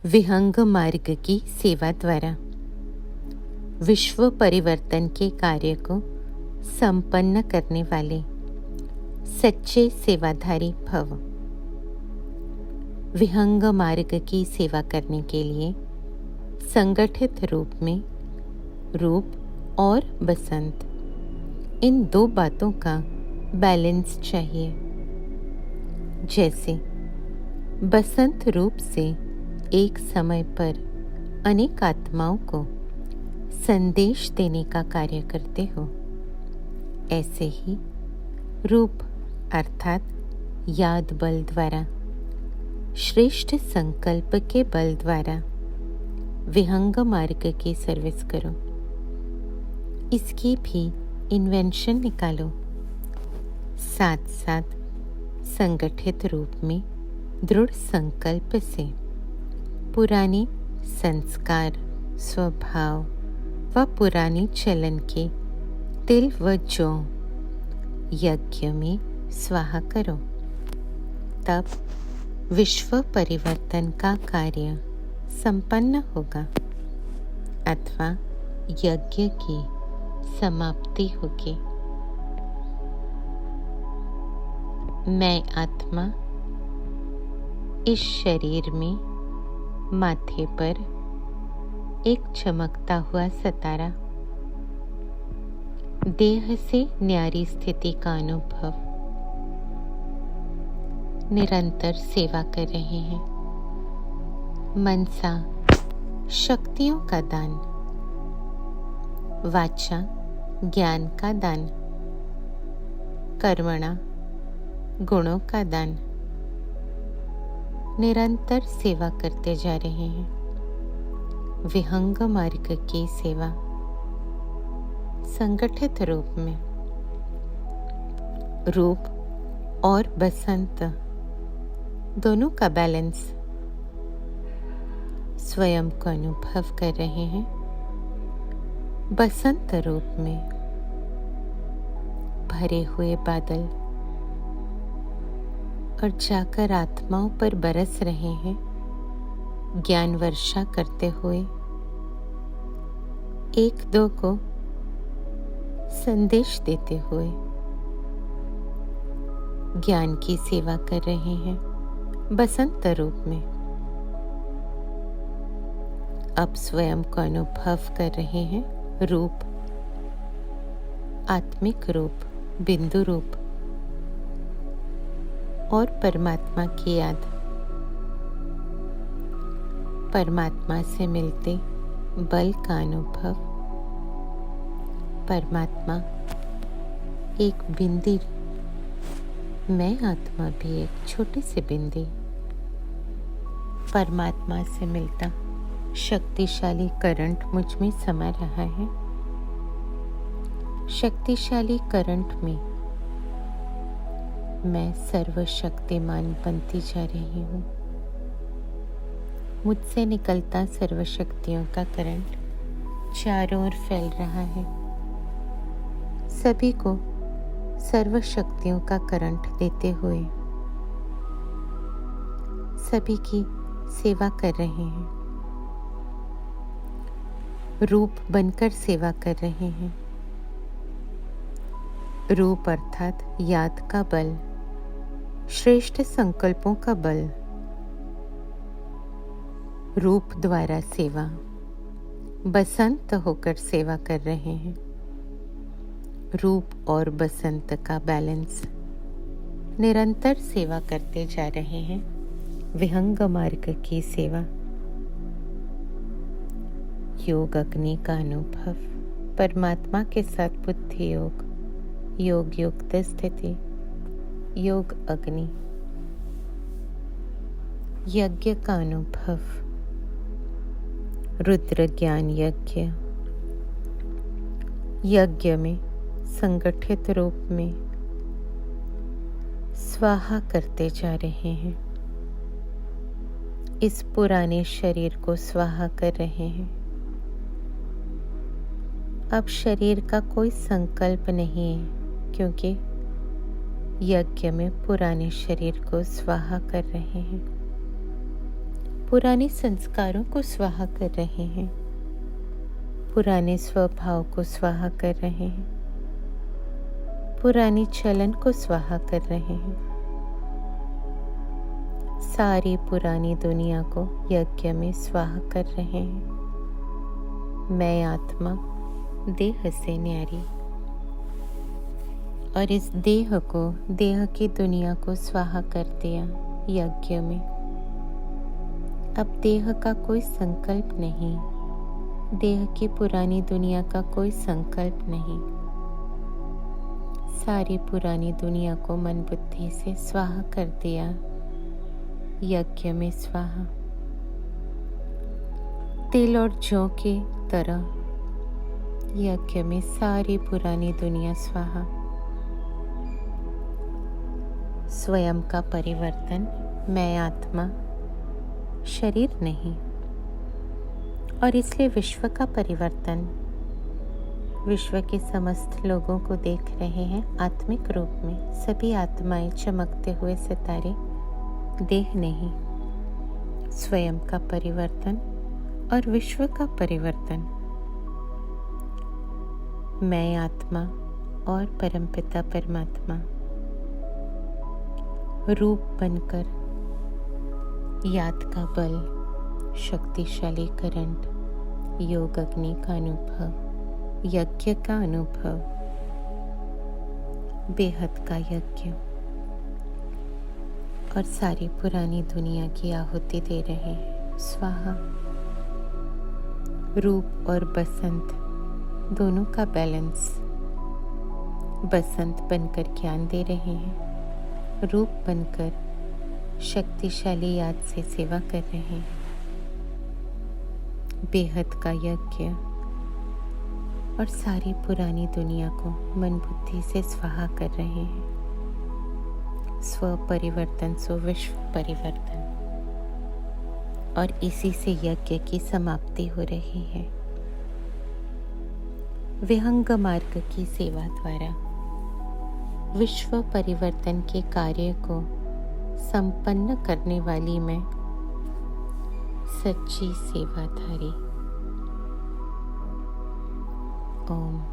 विहंग मार्ग की सेवा द्वारा विश्व परिवर्तन के कार्य को संपन्न करने वाले सच्चे सेवाधारी भव। विहंग मार्ग की सेवा करने के लिए संगठित रूप में रूप और बसंत, इन दो बातों का बैलेंस चाहिए। जैसे बसंत रूप से एक समय पर अनेक आत्माओं को संदेश देने का कार्य करते हो, ऐसे ही रूप अर्थात याद बल द्वारा, श्रेष्ठ संकल्प के बल द्वारा विहंग मार्ग की सर्विस करो। इसकी भी इन्वेंशन निकालो। साथ साथ संगठित रूप में दृढ़ संकल्प से पुराने संस्कार, स्वभाव व पुराने चलन के तिल व जौ यज्ञ में स्वाहा करो। तब विश्व परिवर्तन का कार्य संपन्न होगा अथवा यज्ञ की समाप्ति होगी। मैं आत्मा इस शरीर में माथे पर एक चमकता हुआ सितारा, देह से न्यारी स्थिति का अनुभव, निरंतर सेवा कर रहे हैं। मनसा शक्तियों का दान, वाचा ज्ञान का दान, कर्मणा गुणों का दान, निरंतर सेवा करते जा रहे हैं। विहंग मार्ग की सेवा संगठित रूप में रूप और बसंत दोनों का बैलेंस स्वयं को अनुभव कर रहे हैं। बसंत रूप में भरे हुए बादल और जाकर आत्माओं पर बरस रहे हैं, ज्ञान वर्षा करते हुए एक दो को संदेश देते हुए ज्ञान की सेवा कर रहे हैं बसंत रूप में। अब स्वयं को अनुभव कर रहे हैं रूप, आत्मिक रूप, बिंदु रूप और परमात्मा की याद। परमात्मा से मिलते बल का अनुभव। परमात्मा एक बिंदी, मैं आत्मा भी एक छोटी सी बिंदी। परमात्मा से मिलता शक्तिशाली करंट मुझ में समा रहा है। शक्तिशाली करंट में मैं सर्वशक्तिमान बनती जा रही हूँ। मुझसे निकलता सर्वशक्तियों का करंट चारों ओर फैल रहा है। सभी को सर्वशक्तियों का करंट देते हुए सभी की सेवा कर रहे हैं। रूप बनकर सेवा कर रहे हैं। रूप अर्थात याद का बल, श्रेष्ठ संकल्पों का बल। रूप द्वारा सेवा, बसंत होकर सेवा कर रहे हैं। रूप और बसंत का बैलेंस, निरंतर सेवा करते जा रहे हैं। विहंग मार्ग की सेवा, योग अग्नि का अनुभव, परमात्मा के साथ बुद्धि योग, योग युक्त स्थिति, योग अग्नि, यज्ञ का अनुभव, रुद्र ज्ञान यज्ञ। यज्ञ में संगठित रूप में स्वाहा करते जा रहे हैं। इस पुराने शरीर को स्वाहा कर रहे हैं। अब शरीर का कोई संकल्प नहीं है, क्योंकि यज्ञ में पुराने शरीर को स्वाहा कर रहे हैं। पुराने संस्कारों को स्वाहा कर रहे हैं, पुराने स्वभाव को स्वाहा कर रहे हैं, पुरानी चलन को स्वाहा कर रहे हैं। सारी पुरानी दुनिया को यज्ञ में स्वाहा कर रहे हैं। मैं आत्मा देह से न्यारी, और इस देह को, देह की दुनिया को स्वाहा कर दिया यज्ञ में। अब देह का कोई संकल्प नहीं, देह की पुरानी दुनिया का कोई संकल्प नहीं। सारी पुरानी दुनिया को मन बुद्धि से स्वाहा कर दिया यज्ञ में स्वाहा। तिल और जौ की तरह यज्ञ में सारी पुरानी दुनिया स्वाहा। स्वयं का परिवर्तन, मैं आत्मा, शरीर नहीं, और इसलिए विश्व का परिवर्तन। विश्व के समस्त लोगों को देख रहे हैं आत्मिक रूप में। सभी आत्माएं चमकते हुए सितारे, देह नहीं। स्वयं का परिवर्तन और विश्व का परिवर्तन। मैं आत्मा और परमपिता परमात्मा रूप बनकर याद का बल, शक्तिशाली करंट, योग अग्नि का अनुभव, यज्ञ का अनुभव, बेहद का यज्ञ, और सारी पुरानी दुनिया की आहुति दे रहे हैं स्वाहा। रूप और बसंत दोनों का बैलेंस। बसंत बनकर ज्ञान दे रहे हैं, रूप बनकर शक्तिशाली याद से सेवा कर रहे हैं। बेहद का यज्ञ, और सारी पुरानी दुनिया को मन बुद्धि से स्वाहा कर रहे हैं। स्व परिवर्तन सो विश्व परिवर्तन, और इसी से यज्ञ की समाप्ति हो रही है। विहंग मार्ग की सेवा द्वारा विश्व परिवर्तन के कार्य को संपन्न करने वाली मैं सच्ची सेवाधारी। ओम।